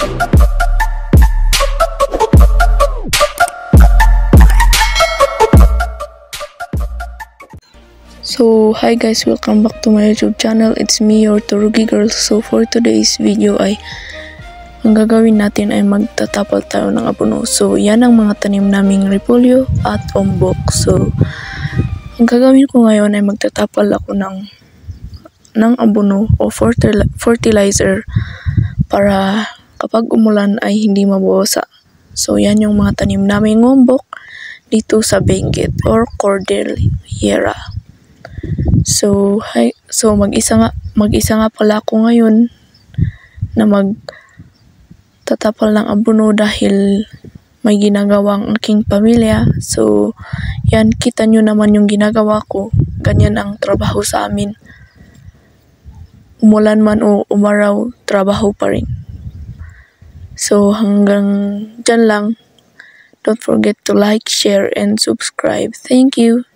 So, hi guys, welcome back to my YouTube channel. It's me, your Turugi Girl. So, for today's video ay ang gagawin natin ay magtatapal tayo ng abono. So, yan ang mga tanim naming repolyo at ombok. So, ang gagawin ko ngayon ay magtatapal ako ng abono o fertilizer para kapag umulan ay hindi mabawasa. So, yan yung mga tanim naming ombok dito sa Benguet or Cordillera. So mag-isa nga pala ako ngayon na magtatapal ng abono dahil may ginagawang aking pamilya. So yan, kita nyo naman yung ginagawa ko. Ganyan ang trabaho sa amin. Umulan man o umaraw, trabaho pa rin. So hanggang dyan lang. Don't forget to like, share, and subscribe. Thank you.